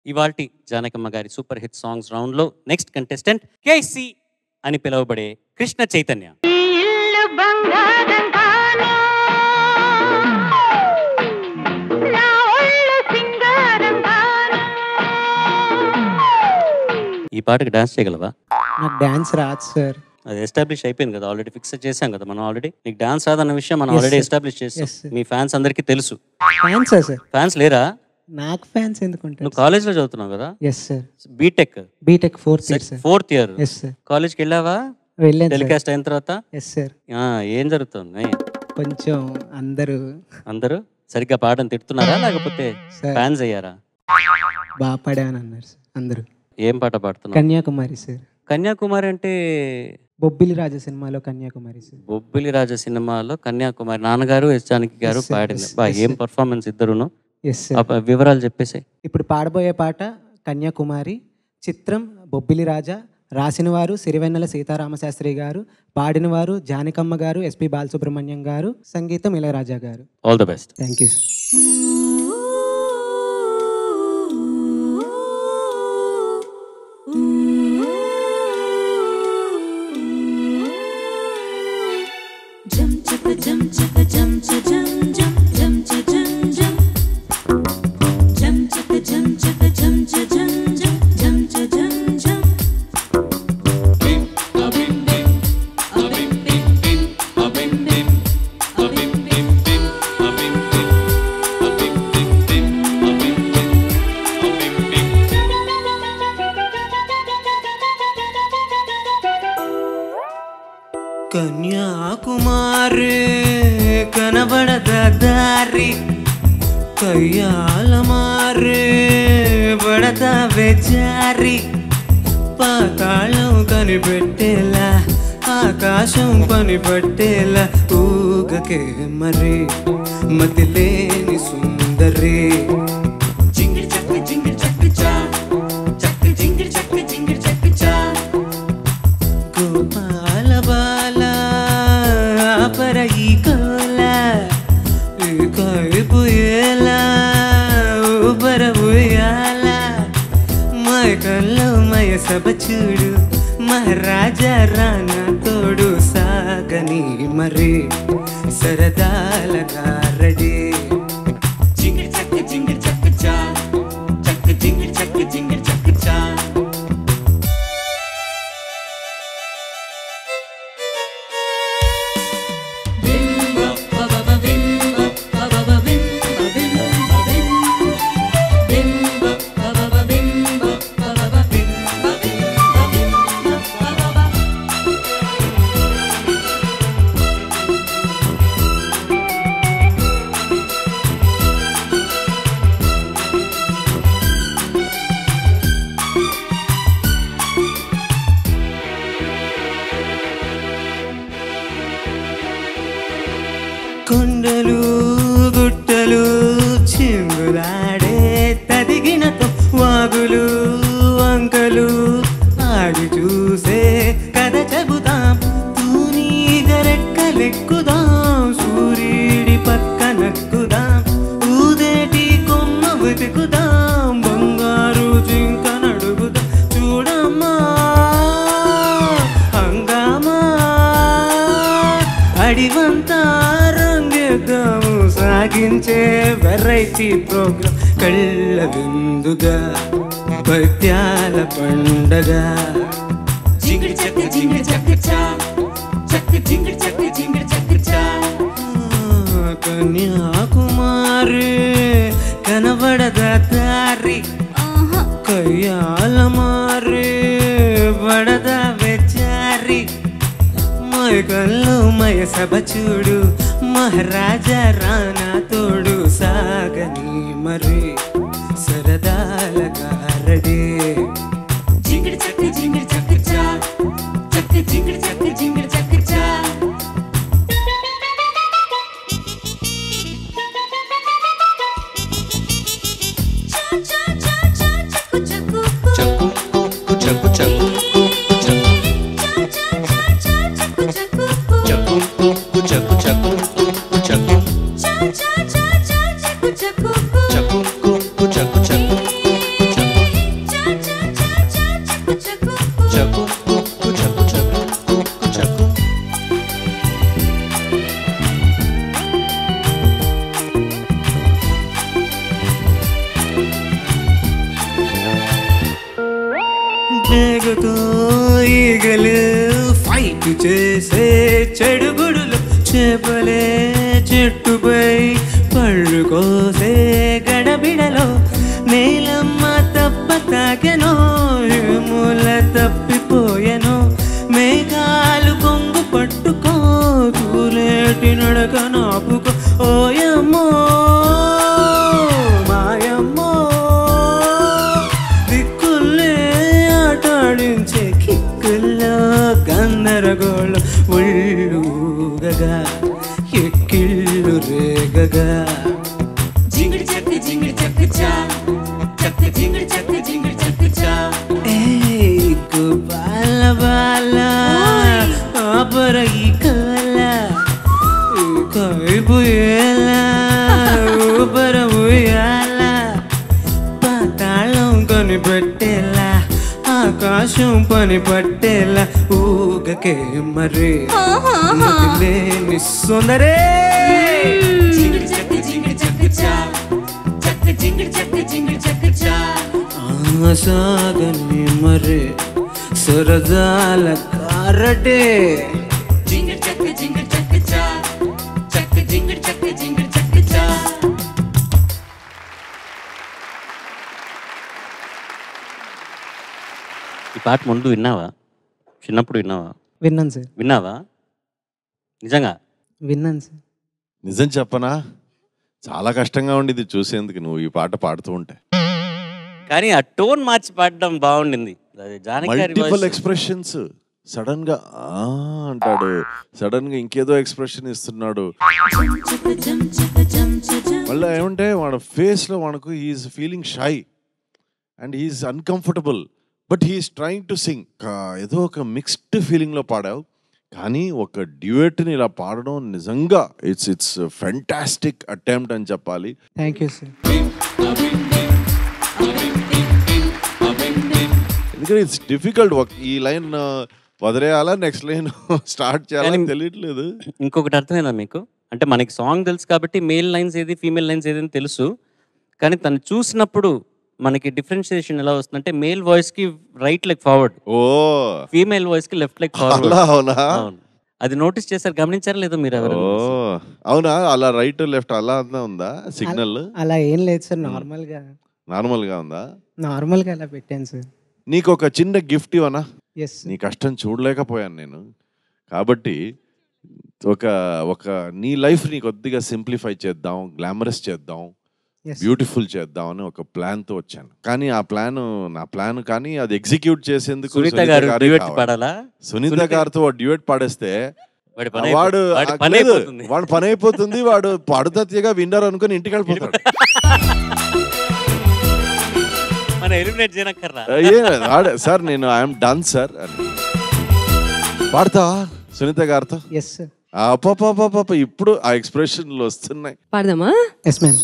ఇవాల్టి జానకమ్మ గారి super hit songs round లో నెక్స్ట్ కంటెస్టెంట్ కేసి అని పిలువబడే కృష్ణ చైతన్య. ఈ పాటకి డాన్స్ చేయగలవా? నాకు డాన్స్ రాదు సార్. అది ఎస్టాబ్లిష్ అయిపోయింది కదా, ఆల్రెడీ ఫిక్స్ చేసాం కదా మనం. ఆల్రెడీ నీకు డాన్స్ రాదన్న విషయం మనం ఆల్రెడీ ఎస్టాబ్లిష్ చేసాం. మీ ఫ్యాన్స్ అందరికీ తెలుసు. ఫ్యాన్స్ లేరా? నాకు ఫ్యాన్స్ ఎందుకుంటారు? నువ్వు కాలేజ్ లో చదువుతున్నావు కదా? Yes sir. BTech fourth year. Yes sir. కాలేజ్కి వెళ్ళావా? వెళ్ళాను. టెలికాస్ట్ అయిన తర్వాత? Yes sir. ఏం జరుగుతుంది? కొంచెం అందరూ సరిగ్గా పాటను తిడుతున్నారా లేకపోతే ఫ్యాన్స్ అయ్యారా? బాగా పాడాను అన్నారు సార్ అందరూ. ఏం పాట పాడుతున్నా? కన్యాకుమారి సార్. కన్యాకుమారి అంటే బొబ్బిలి రాజ సినిమాలో కన్యాకుమారి సార్. బొబ్బిలి రాజ సినిమాలో కన్యాకుమారి నాన్నగారు ఎస్ జానకి గారు పాడింది. ఏం పర్ఫార్మెన్స్ ఇద్దరును. వివరాలు చెప్పేసి. ఇప్పుడు పాడబోయే పాట కన్యాకుమారి, చిత్రం బొబ్బిలి రాజా, రాసిన వారు సిరివెన్నెల సీతారామశాస్త్రి గారు, పాడిన వారు జానకమ్మ గారు, ఎస్పి బాలసుబ్రహ్మణ్యం గారు, సంగీతం ఇళయరాజా గారు. All the best. Thank you. Kanyakumari కనబడద దారి, కయ్యాల మారే పడతా వేచారి, పాతాళం కనిపెట్టేలా ఆకాశం పనిపట్టేలా ఊగకే మరి మతిలేని సుందరి. గోపాల బాల పర ఈ కోల కైపోయేలా ఊబరబోయాల, మైకల్లో మయసభ చూడు మహారాజా రానా తోడు సాగని మరి సరదాల గారడి. కొండలు గుట్టలు చింగులాడే తదిగినతో వాగులు వంకలు ఆడి చూసే కథ చెబుతాం, తూనీగరెక్కలెక్కుదాం, సూర్యుడి పక్కనక్కుదాం, ఊదేటి కొమ్మ వెతుకుదాం, బంగారు జింక నడుగుదాం, చూడమ్మా హంగామా అడివంతా సాగించే వెరైటీ ప్రోగ్రాం, కళ్ళ విందుగా పద్యాల పండగ. కన్యాకుమారి కనబడద దారి, కయ్యాల మారే పడద వెచారి, మైకల్లో మయసభ చూడు మహారాజా రానా తోడు సాగని మరి సరదాల గారడే. Chaku ఈగతో ఈగలు ఫైట్ చేసే చెడుగుడులు చేపలే చెట్టుపై పళ్ళు కోసే గడబిడలో నేలమ్మ తప్ప తాకెనో మూల తప్పిపోయెనో మేఘాలు కొంగు పట్టుకో తూలేటి నడక నాపుకో ఓయమ్మో మాయమ్మో దిక్కుల్లే ఆటాడించే కిక్కుల్లో గందరగోళం ఒళ్ళుగగా ఎక్కిళ్ళు రేగగా జింగిడి చక్క చా చక్క జింగిడి చక్క చా బాల బాల ఆపర ఈ కాల కైపోయేలా ఊపర ఉయ్యాల పాతాళం కనిపెట్టేలా ఆకాశం పని పట్టేలా ఊగకే మరి లేని సుందరే సాగని మరి సరదాల కారటే ఈ పాట ముందు విన్నావా? చిన్నప్పుడు విన్నావా? విన్నాను సార్. విన్నావా? నిజంగా విన్నాను సార్. నిజం చెప్పనా, చాలా కష్టంగా ఉండేది చూసేందుకు నువ్వు ఈ పాట పాడుతూ ఉంటే. కానీ ఆ టోన్ మార్చి పాడడం బాగుండింది. మల్టిపుల్ ఎక్స్ప్రెషన్స్, సడన్ గా అంటాడు, సడన్ గా ఇంకేదో ఎక్స్ప్రెషన్ ఇస్తున్నాడు. మళ్ళీ ఏమంటే వాడు ఫేస్ లో మనకు he's feeling shy and he's uncomfortable, but he's trying to sing. ఏదో ఒక మిక్స్డ్ ఫీలింగ్ లో పాడావు, కానీ ఒక డ్యూయట్ని ఇలా పాడడం నిజంగా ఇట్స్ ఫెంటాస్టిక్ అటెంప్ట్ అని చెప్పాలి. Thank you sir. ఎందుకంటే ఇట్స్ డిఫికల్ట్. ఈ లైన్ వదిలేయాలా, నెక్స్ట్ లైన్ స్టార్ట్ చేయాలని తెలియట్లేదు. ఇంకొకటి అర్థమైందా మీకు? అంటే మనకి సాంగ్ తెలుసు కాబట్టి మేల్ లైన్స్ ఏది ఫీమేల్ లైన్స్ ఏది అని తెలుసు, కానీ తను చూసినప్పుడు మనకి డిఫరెన్షియేషన్ ఎలా వస్తుందంటే మేల్ వాయిస్ కి right leg forward, female voice కి లెఫ్ట్ లెగ్ ఫార్వర్డ్. అవునా? అది నోటీస్ చేశారు, గమనించారా లేదో మీరు ఎవరు? అవునా, అలా రైట్ లెఫ్ట్ అలా ఉందా సిగ్నల్? అలా ఏం లేదు సార్, నార్మల్ గా ఉందా? నార్మల్ గా అలా పెట్టాను సార్. నీకు ఒక చిన్న గిఫ్ట్ ఇవ్వనా? నీ కష్టం చూడలేకపోయాను నేను, కాబట్టి ఒక నీ లైఫ్ ని కొద్దిగా సింప్లిఫై చేద్దాం, గ్లామరస్ చేద్దాం, బ్యూటిఫుల్ చేద్దాం అని ఒక ప్లాన్ తో వచ్చాను. కానీ ఆ ప్లాన్ నా ప్లాన్, కానీ అది ఎగ్జిక్యూట్ చేసేందుకు సునీత గారితో డ్యూయట్ పాడేస్తే వాడు పని అయిపోతుంది, వాడు పాడుతీగా విన్నర్ అనుకుని ఇంటికి వెళ్ళిపోతాడు. సార్ నేను ఐఎమ్ డన్ సార్ అని పాడతావా సునీత గారితో? ఇప్పుడు ఆ ఎక్స్ప్రెషన్లు వస్తున్నాయి. పాడదామా? Yes ma'am.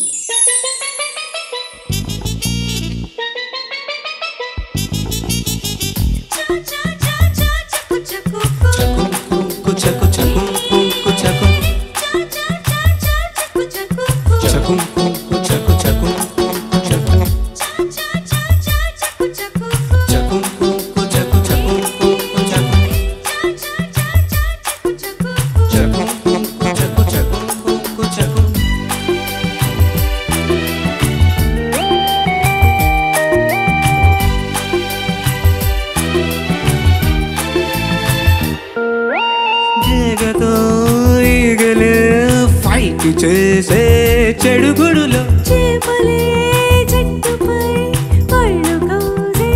చేసే చెడుగుడులో చేపలే చెట్టుపై పళ్ళు కోసే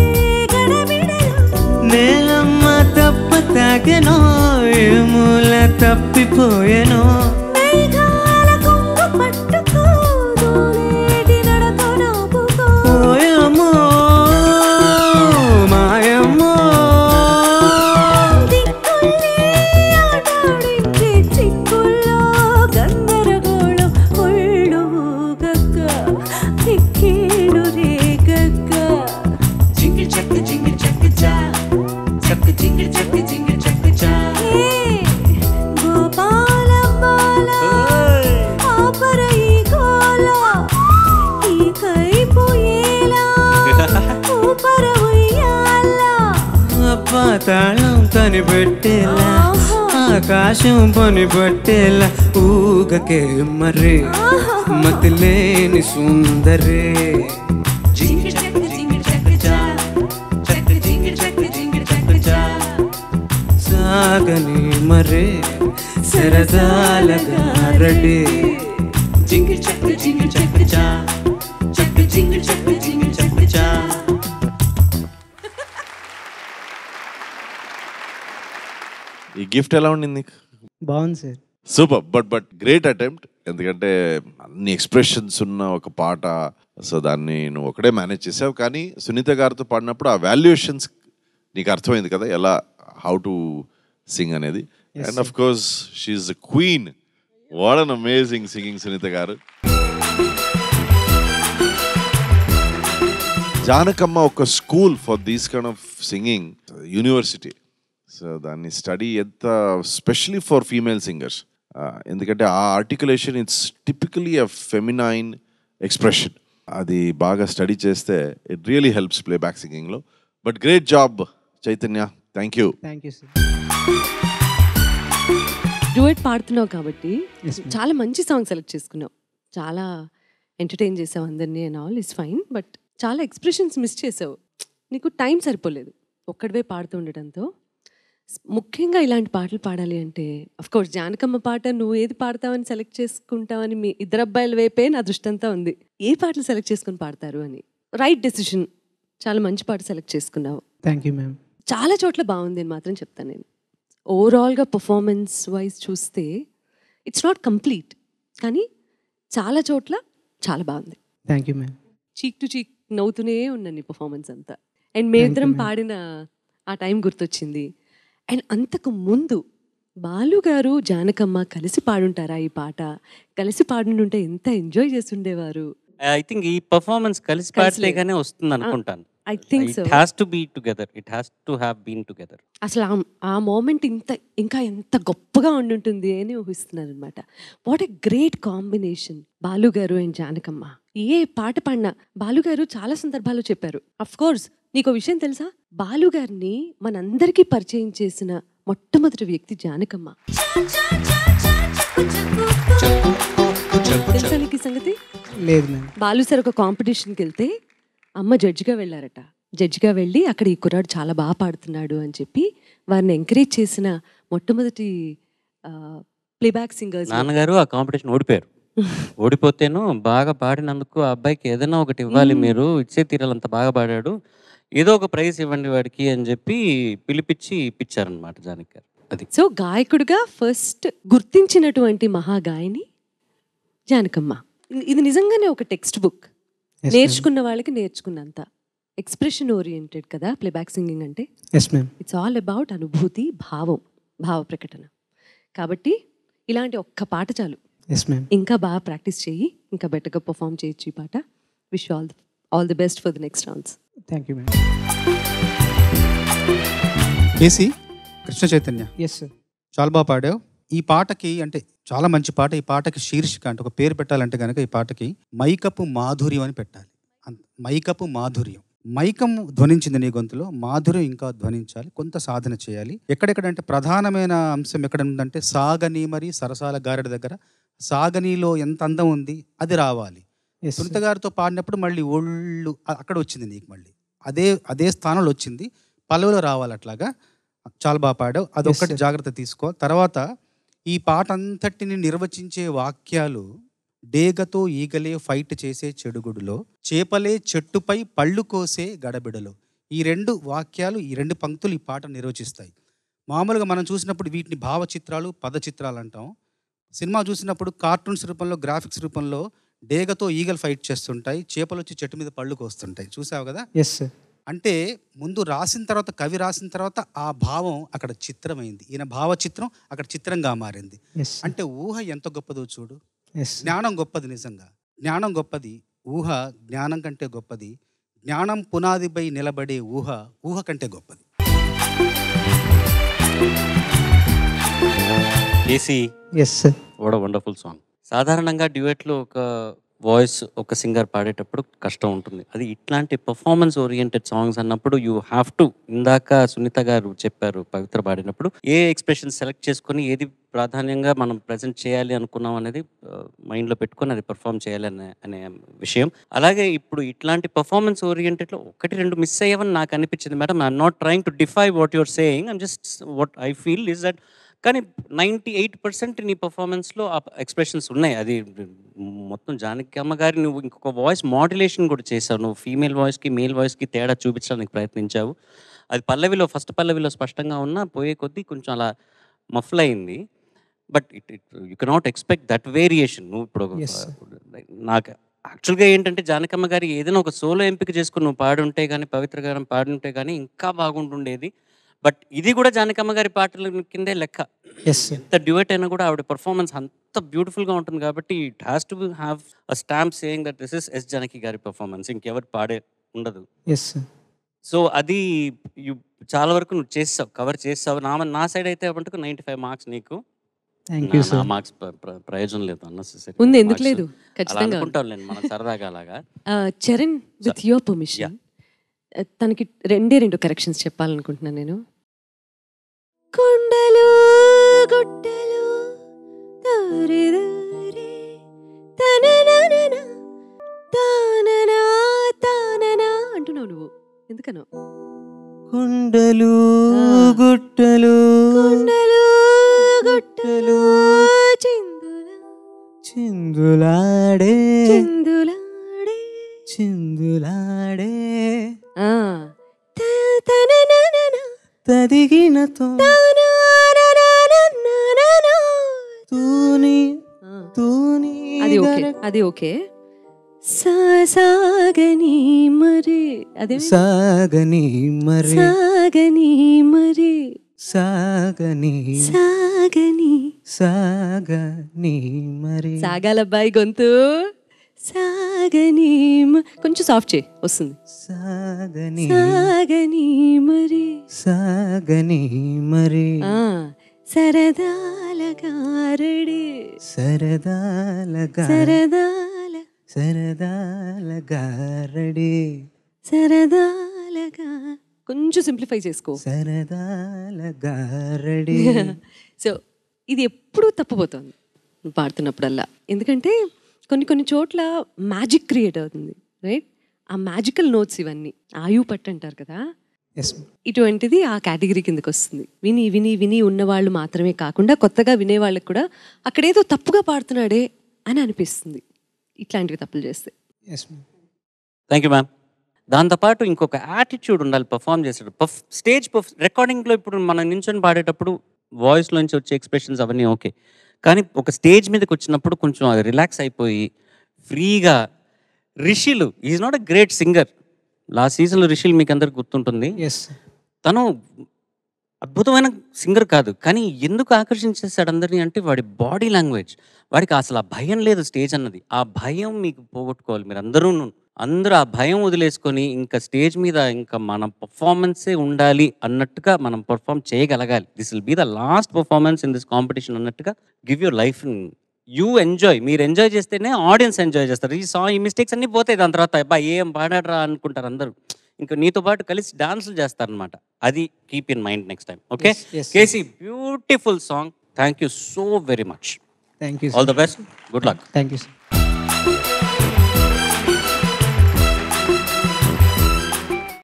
గడబిడలో నేలమ్మ తప్ప తాకెనో మూల తప్పిపోయెనో మేఘాల కొంగు పట్టుకో దూలేటి నడక నాపుకో ఓయమ్మో మాయమ్మో దిక్కుల్లే ఆటాడించే చిక్కుల్లో గందరగోళం ఒళ్ళు ఊగక ఎక్కిళ్ళు రేగక జింగిల్ చక్క చా చక్క జింగిల్ చక్క చా గోపాల బాల ఆపర ఈ గోల ఈ కైపోయేలా ఊపర ఉయ్యాల పాతాళం కనిపెట్టేలా ఆకాశం పని పట్టేలా ఊగకే మరే మతిలేని సుందరే జింగిల్ చక్క జింగిల్ చక్క చా చక్క జింగిల్ చక్క జింగిల్ చక్క చా సాగని మరే సరదాలగా రడే జింగిల్ చక్క జింగిల్ చక్క చా చక్క జింగిల్ చక్క జింగిల్ చక్క చా. ఈ గిఫ్ట్ ఎలా ఉండింది నీకు? బాగుంది sir. Super. But great attempt. ఎందుకంటే అన్ని ఎక్స్ప్రెషన్స్ ఉన్న ఒక పాట, సో దాన్ని నువ్వు ఒకటే మేనేజ్ చేసావు. కానీ సునీత గారితో పాడినప్పుడు ఆ వాల్యుయేషన్స్ నీకు అర్థమైంది కదా, ఎలా హౌ టు సింగ్ అనేది. And of course she's the queen. What an amazing singing Sunitha గారు. జానకమ్మ ఒక school for these kind of singing, university. So దాన్ని స్టడీ ఎంత స్పెషలీ ఫర్ ఫీమేల్ సింగర్స్, ఎందుకంటే ఆ articulation it's typically a feminine expression. అది బాగా study చేస్తే it really helps play back సింగింగ్లో. But great job Chaitanya. Thank you. Thank you sir. Duet పాడుతున్నావు కాబట్టి Yes, ma'am. చాలా మంచి సాంగ్ సెలెక్ట్ చేసుకున్నావు. చాలా ఎంటర్టైన్ చేసావు అందరినీ and all is fine. But చాలా ఎక్స్ప్రెషన్స్ మిస్ చేసావు. నీకు టైం సరిపోలేదు ఒక్కడివే పాడుతూ ఉండటంతో. ముఖ్యంగా ఇలాంటి పాటలు పాడాలి అంటే కోర్స్ జానకమ్మ పాట నువ్వు ఏది పాడతావని సెలెక్ట్ చేసుకుంటావని మీ ఇద్దరు అబ్బాయిల వైపే నా దృష్టంతా ఉంది. ఏ పాటలు సెలెక్ట్ చేసుకుని పాడతారు అని. Right decision. చాలా మంచి పాట సెలెక్ట్ చేసుకున్నావు. Thank you ma'am. చాలా చోట్ల బాగుంది అని మాత్రం చెప్తాను నేను. ఓవరాల్గా పర్ఫార్మెన్స్ వైజ్ చూస్తే ఇట్స్ నాట్ కంప్లీట్, కానీ చాలా చోట్ల చాలా బాగుంది. Thank you ma'am. Cheek to cheek నవ్వుతూనే ఉన్నాను నీ పర్ఫార్మెన్స్ అంతా. అండ్ మేమిద్దరం పాడిన ఆ టైం గుర్తొచ్చింది. అండ్ అంతకు ముందు బాలు గారు జానకమ్మ కలిసి పాడుంటారా ఈ పాట? కలిసి పాడుంటే ఎంత ఎంజాయ్ చేస్తుండేవారు. ఐ థింక్ ఈ పర్ఫార్మెన్స్ కలిసి పాడలేగానే వస్తుంది అనుకుంటాను. I think so. It has to be together. It has to have been together. అసలు ఆ మూమెంట్ ఇంకా ఎంత గొప్పగా ఉండుంటుంది అని ఊహిస్తున్నాను అనమాట. What a great combination Balu గారు అండ్ జానకమ్మ. ఏ పాట పాడినా బాలు గారు చాలా సందర్భాలు చెప్పారు. అఫ్ కోర్స్ నీకు విషయం తెలుసా, బాలు గారిని మనందరికీ పరిచయం చేసిన మొట్టమొదటి వ్యక్తి జానకమ్మ. తెలుసా నీకు ఈ సంగతి? లేదు మ్యామ్. బాలు సార్ ఒక కాంపిటీషన్కి వెళ్తే అమ్మ జడ్జిగా వెళ్ళారట. జడ్జిగా వెళ్ళి అక్కడ ఈ కుర్రాడు చాలా బాగా పాడుతున్నాడు అని చెప్పి వారిని ఎంకరేజ్ చేసిన మొట్టమొదటి ప్లేబ్యాక్ సింగర్స్. నాన్నగారు ఆ కాంపిటీషన్ ఓడిపోయారు. ఓడిపోతేను బాగా పాడినందుకు ఆ అబ్బాయికి ఏదైనా ఒకటి ఇవ్వాలి, మీరు ఇచ్చే తీరాలంత బాగా పాడాడు, ఏదో ఒక ప్రైజ్ ఇవ్వండి వాడికి అని చెప్పి పిలిపించి ఇప్పించారనమాట జానకి గారు. అది సో గాయకుడిగా ఫస్ట్ గుర్తించినటువంటి మహాగాయని జానకమ్మ. ఇది నిజంగానే ఒక టెక్స్ట్ బుక్. నేర్చుకున్న వాళ్ళకి నేర్చుకున్నంత. ఎక్స్ప్రెషన్ ఓరియంటెడ్ కదా ప్లేబ్యాక్ సింగింగ్ అంటే. Yes ma'am. It's all about అనుభూతి, భావ ప్రకటన. కాబట్టి ఇలాంటి ఒక్క పాట చాలు. Yes ma'am. ఇంకా బాగా ప్రాక్టీస్ చేయి, ఇంకా బెటర్గా పర్ఫామ్ చేయొచ్చు ఈ పాట. Wish all the best for the next rounds. Thank you ma'am. KC Krishna Chaitanya yes sir. చాలా బాగా పాడావు. ఈ పాటకి అంటే చాలా మంచి పాట. ఈ పాటకి శీర్షిక అంటే ఒక పేరు పెట్టాలంటే కనుక ఈ పాటకి మైకపు మాధుర్యం అని పెట్టాలి. మైకపు మాధుర్యం. మైకం ధ్వనించింది నీ గొంతులో, మాధుర్యం ఇంకా ధ్వనించాలి, కొంత సాధన చేయాలి. ఎక్కడెక్కడంటే ప్రధానమైన అంశం ఎక్కడ ఉందంటే సాగని, మరి సరసాల గారెడి దగ్గర సాగనీలో ఎంత అందం ఉంది అది రావాలి. సునీత గారితో పాడినప్పుడు మళ్ళీ ఒళ్ళు అక్కడ వచ్చింది నీకు, మళ్ళీ అదే స్థానంలో వచ్చింది, పల్లవిలో రావాలి. అట్లాగా చాలా బాగా పాడావు. అదొక్కటి జాగ్రత్త తీసుకో. తర్వాత ఈ పాట అంతటిని నిర్వచించే వాక్యాలు డేగతో ఈగలే ఫైట్ చేసే చెడుగుడులో, చేపలే చెట్టుపై పళ్ళు కోసే గడబిడలో. ఈ రెండు వాక్యాలు, ఈ రెండు పంక్తులు ఈ పాట నిర్వచిస్తాయి. మామూలుగా మనం చూసినప్పుడు వీటిని భావచిత్రాలు, పదచిత్రాలు అంటాం. సినిమా చూసినప్పుడు కార్టూన్స్ రూపంలో, గ్రాఫిక్స్ రూపంలో డేగతో ఈగలు ఫైట్ చేస్తుంటాయి, చేపలు వచ్చి చెట్టు మీద పళ్ళు కోస్తుంటాయి. చూసావు కదా? Yes sir. అంటే ముందు రాసిన తర్వాత, కవి రాసిన తర్వాత ఆ భావం అక్కడ చిత్రమైంది. ఈయన భావచిత్రం అక్కడ చిత్రంగా మారింది. అంటే ఊహ ఎంత గొప్పదో చూడు. జ్ఞానం గొప్పది, నిజంగా జ్ఞానం గొప్పది. ఊహ జ్ఞానం కంటే గొప్పది. జ్ఞానం పునాదిపై నిలబడే ఊహ కంటే గొప్పది. KC, yes sir. What a wonderful song. సాధారణంగా డ్యూయెట్లో ఒక వాయిస్ ఒక సింగర్ పాడేటప్పుడు కష్టం ఉంటుంది. అది ఇట్లాంటి పర్ఫార్మెన్స్ ఓరియంటెడ్ సాంగ్స్ అన్నప్పుడు యూ హ్యావ్ టు, ఇందాక సునీత గారు చెప్పారు పవిత్ర పాడినప్పుడు ఏ ఎక్స్ప్రెషన్ సెలెక్ట్ చేసుకొని ఏది ప్రాధాన్యంగా మనం ప్రజెంట్ చేయాలి అనుకున్నాం అనేది మైండ్లో పెట్టుకొని అది పర్ఫామ్ చేయాలి అనే విషయం. అలాగే ఇప్పుడు ఇట్లాంటి పర్ఫార్మెన్స్ ఓరియంటెడ్లో 1-2 మిస్ అయ్యావని నాకు అనిపించింది madam. I'm not trying to defy what your saying, I'm just what I feel is that. కానీ 98% నీ పర్ఫార్మెన్స్లో ఆ ఎక్స్ప్రెషన్స్ ఉన్నాయి. అది మొత్తం జానకి అమ్మ గారి నువ్వు ఇంకొక వాయిస్ మాడ్యులేషన్ కూడా చేసావు. నువ్వు ఫీమేల్ వాయిస్కి మేల్ వాయిస్కి తేడా చూపించడానికి ప్రయత్నించావు. అది పల్లవిలో ఫస్ట్ పల్లవిలో స్పష్టంగా ఉన్నా పోయే కొద్దీ కొంచెం అలా మఫ్ల్ అయింది. But you cannot expect that variation. నువ్వు ఇప్పుడు నాకు యాక్చువల్గా ఏంటంటే జానకమ్మ గారి ఏదైనా ఒక సోలో ఎంపిక చేసుకుని నువ్వు పాడుంటే కానీ పవిత్ర గారు పాడుంటే కానీ ఇంకా బాగుంటుండేది. బట్ ఇది కూడా జానకమ్మ గారి పాటల కిందే లెక్క. ఎంత డ్యూయట్ అయినా కూడా ఆవిడ పర్ఫార్మెన్స్ అంత బ్యూటిఫుల్గా ఉంటుంది కాబట్టి it has to have a stamp saying that this is S Janaki గారి పర్ఫార్మెన్స్, ఇంకెవరు పాడే ఉండదు. సో అది చాలా వరకు నువ్వు చేసావు, కవర్ చేసావు. నా సైడ్ అయితే మటుకు 95 మార్క్స్ నీకు. మార్క్స్ ప్రయోజనం లేదు అన్నసరి ఉంది, ఎందుకు లేదు, ఖచ్చితంగా అనుకుంటాం లేండి మనం సరదాగా అలాగా. చరణ్, విత్ యువర్ పర్మిషన్ తనకి 2 కరెక్షన్స్ చెప్పాలనుకుంటున్నాను నేను. కొండలు గుట్టలు దారిదారి తనననన తాననా తాననా అంటున్నావు నువ్వు, ఎందుకనో? కొండలు గుట్టలు కొండలు గుట్టలు చిందులాడే చిందులాడే చిందులాడే తనననన తదిగినతో తాననననననన తూని తూని అది ఓకే, అది ఓకే. సాగని మరి అదే సాగని మరి సాగని మరి సాగని సాగని సాగని మరి సాగాలబ్బాయి గొంతు సాగని కొంచెం సాఫ్ట్ చేయి, వస్తుంది. సాగని సాగని మరి సాగని మరి సరదాల గారడి సరదాలగా సరదాల సరదాల గారడి సరదాలగా కొంచెం సింప్లిఫై చేసుకో. సరదాల గారడి. సో ఇది ఎప్పుడూ తప్పుపోతుంది నువ్వు పాడుతున్నప్పుడల్లా, ఎందుకంటే కొన్ని చోట్ల మ్యాజిక్ క్రియేట్ అవుతుంది, రైట్? ఆ మ్యాజికల్ నోట్స్ ఇవన్నీ ఆయు పట్టు అంటారు కదా, ఇటువంటిది ఆ కేటగిరీ కిందకి వస్తుంది. విని విని విని ఉన్నవాళ్ళు మాత్రమే కాకుండా కొత్తగా వినేవాళ్ళకి కూడా అక్కడేదో తప్పుగా పాడుతున్నాడే అని అనిపిస్తుంది ఇట్లాంటివి తప్పులు చేస్తే. Thank you ma'am. దాంతోపాటు ఇంకొక యాటిట్యూడ్ ఉండాలి పర్ఫామ్ చేసేటప్పుడు. స్టేజ్ రికార్డింగ్లో ఇప్పుడు మనం నించొని పాడేటప్పుడు వాయిస్లోంచి వచ్చే ఎక్స్ప్రెషన్స్ అవన్నీ ఓకే, కానీ ఒక స్టేజ్ మీదకి వచ్చినప్పుడు కొంచెం అది రిలాక్స్ అయిపోయి ఫ్రీగా. Rishil is not a great singer. Last సీజన్లో రిషిల్ మీకు అందరికి గుర్తుంటుంది. తను అద్భుతమైన సింగర్ కాదు, కానీ ఎందుకు ఆకర్షించేస్తాడు అందరినీ అంటే వాడి బాడీ లాంగ్వేజ్. వాడికి అసలు ఆ భయం లేదు స్టేజ్ అన్నది. ఆ భయం మీకు పోగొట్టుకోవాలి మీరు అందరూ ఆ భయం వదిలేసుకొని ఇంకా స్టేజ్ మీద ఇంకా మన పర్ఫార్మెన్సే ఉండాలి అన్నట్టుగా మనం పర్ఫామ్ చేయగలగాలి. This will be the last performance in this competition అన్నట్టుగా give your life. You enjoy, మీరు ఎంజాయ్ చేస్తేనే ఆడియన్స్ ఎంజాయ్ చేస్తారు. ఈ మిస్టేక్స్ అన్నీ పోతాయి, దాని తర్వాత అబ్బా ఏం పాడాడరా అనుకుంటారు అందరూ. ఇంకా నీతో పాటు కలిసి డాన్సులు చేస్తారనమాట. అది keep in mind next time. Okay KC, beautiful song. Thank you so very much. Thank you. All the best. Good luck. Thank you sir.